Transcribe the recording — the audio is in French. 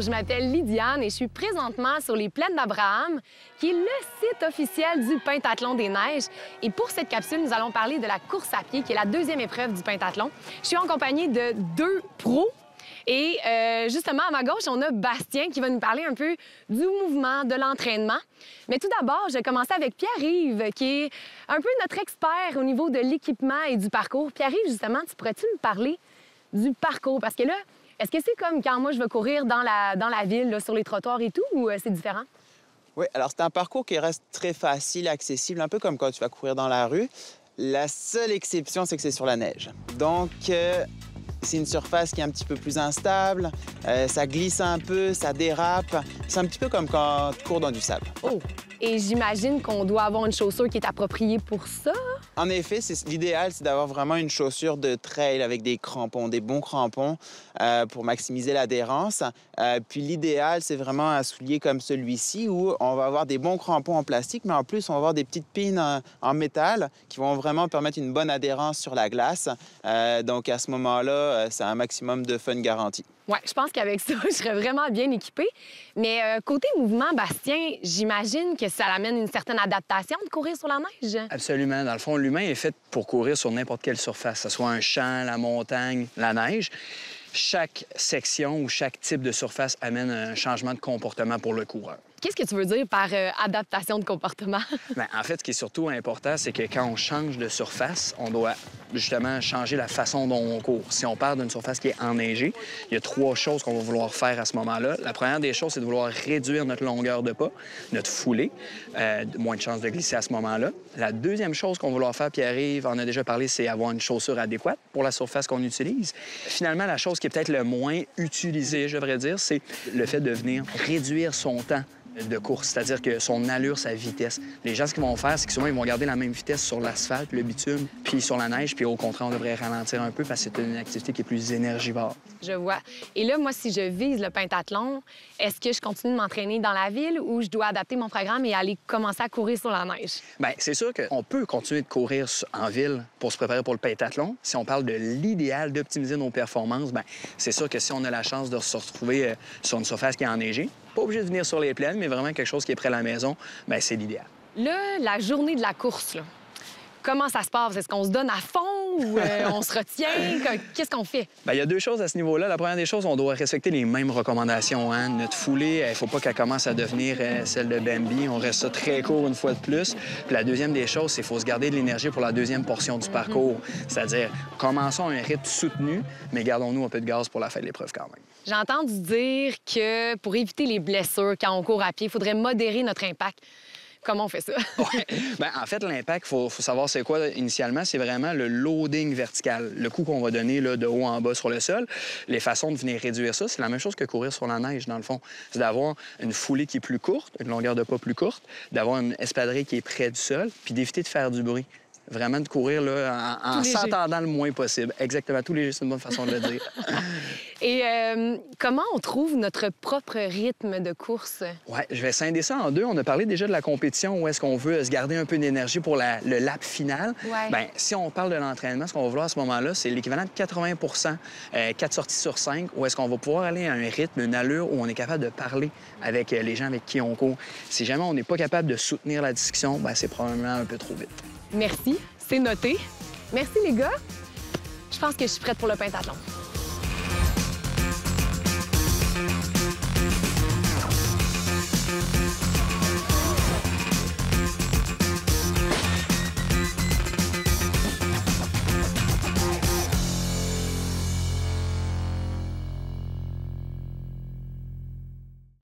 je m'appelle Lydiane et je suis présentement sur les Plaines d'Abraham, qui est le site officiel du pentathlon des neiges. Et pour cette capsule, nous allons parler de la course à pied, qui est la deuxième épreuve du pentathlon. Je suis en compagnie de deux pros. Et justement, à ma gauche, on a Bastien qui va nous parler un peu du mouvement, de l'entraînement. Mais tout d'abord, je vais commencer avec Pierre-Yves, qui est un peu notre expert au niveau de l'équipement et du parcours. Pierre-Yves, justement, tu pourrais-tu me parler du parcours? Parce que là, est-ce que c'est comme quand moi, je veux courir dans la ville, là, sur les trottoirs et tout, ou c'est différent? Oui, alors c'est un parcours qui reste très facile, accessible, un peu comme quand tu vas courir dans la rue. La seule exception, c'est que c'est sur la neige. Donc, c'est une surface qui est un petit peu plus instable, ça glisse un peu, ça dérape. C'est un petit peu comme quand tu cours dans du sable. Oh! Et j'imagine qu'on doit avoir une chaussure qui est appropriée pour ça? En effet, l'idéal, c'est d'avoir vraiment une chaussure de trail avec des crampons, des bons crampons pour maximiser l'adhérence. Puis l'idéal, c'est vraiment un soulier comme celui-ci où on va avoir des bons crampons en plastique, mais en plus, on va avoir des petites pins en métal qui vont vraiment permettre une bonne adhérence sur la glace. Donc à ce moment-là, c'est un maximum de fun garanti. Oui, je pense qu'avec ça, je serais vraiment bien équipée. Mais côté mouvement, Bastien, j'imagine que ça amène une certaine adaptation de courir sur la neige. Absolument. Dans le fond, l'humain est fait pour courir sur n'importe quelle surface, que ce soit un champ, la montagne, la neige. Chaque section ou chaque type de surface amène un changement de comportement pour le coureur. Qu'est-ce que tu veux dire par adaptation de comportement? Bien, en fait, ce qui est surtout important, c'est que quand on change de surface, on doit justement changer la façon dont on court. Si on part d'une surface qui est enneigée, il y a trois choses qu'on va vouloir faire à ce moment-là. La première des choses, c'est de vouloir réduire notre longueur de pas, notre foulée, moins de chances de glisser à ce moment-là. La deuxième chose qu'on va vouloir faire, Pierre-Yves en a déjà parlé, c'est avoir une chaussure adéquate pour la surface qu'on utilise. Finalement, la chose qui est peut-être le moins utilisée, je devrais dire, c'est le fait de venir réduire son temps de course, c'est-à-dire que son allure, sa vitesse. Les gens, ce qu'ils vont faire, c'est que souvent, ils vont garder la même vitesse sur l'asphalte, le bitume, puis sur la neige, puis au contraire, on devrait ralentir un peu parce que c'est une activité qui est plus énergivore. Je vois. Et là, moi, si je vise le pentathlon, est-ce que je continue de m'entraîner dans la ville ou je dois adapter mon programme et aller commencer à courir sur la neige? Bien, c'est sûr qu'on peut continuer de courir en ville pour se préparer pour le pentathlon. Si on parle de l'idéal d'optimiser nos performances, bien, c'est sûr que si on a la chance de se retrouver sur une surface qui est enneigée, pas obligé de venir sur les plaines, mais vraiment quelque chose qui est près de la maison, bien, c'est l'idéal. Là, la journée de la course, là, comment ça se passe? Est-ce qu'on se donne à fond ou on se retient? Qu'est-ce qu'on fait? Bien, il y a deux choses à ce niveau-là. La première des choses, on doit respecter les mêmes recommandations. Hein? Notre foulée, il ne faut pas qu'elle commence à devenir celle de Bambi. On reste ça très court une fois de plus. Puis la deuxième des choses, c'est qu'il faut se garder de l'énergie pour la deuxième portion du parcours. C'est-à-dire, commençons un rythme soutenu, mais gardons-nous un peu de gaz pour la fin de l'épreuve quand même. J'ai entendu dire que pour éviter les blessures quand on court à pied, il faudrait modérer notre impact. Comment on fait ça? Ouais. Bien, en fait, l'impact, il faut savoir c'est quoi initialement. C'est vraiment le loading vertical, le coup qu'on va donner là, de haut en bas sur le sol. Les façons de venir réduire ça, c'est la même chose que courir sur la neige, dans le fond. C'est d'avoir une foulée qui est plus courte, une longueur de pas plus courte, d'avoir une espadrille qui est près du sol, puis d'éviter de faire du bruit. Vraiment de courir là, en s'entendant le moins possible. Exactement. Tout léger, c'est une bonne façon de le dire. Et comment on trouve notre propre rythme de course? Oui, je vais scinder ça en deux. On a parlé déjà de la compétition où est-ce qu'on veut se garder un peu d'énergie pour le lap final. Ouais. Bien, si on parle de l'entraînement, ce qu'on va vouloir à ce moment-là, c'est l'équivalent de 80 4 sorties sur 5, où est-ce qu'on va pouvoir aller à un rythme, une allure où on est capable de parler avec les gens avec qui on court. Si jamais on n'est pas capable de soutenir la discussion, bien, c'est probablement un peu trop vite. Merci, c'est noté. Merci, les gars. Je pense que je suis prête pour le pentathlon.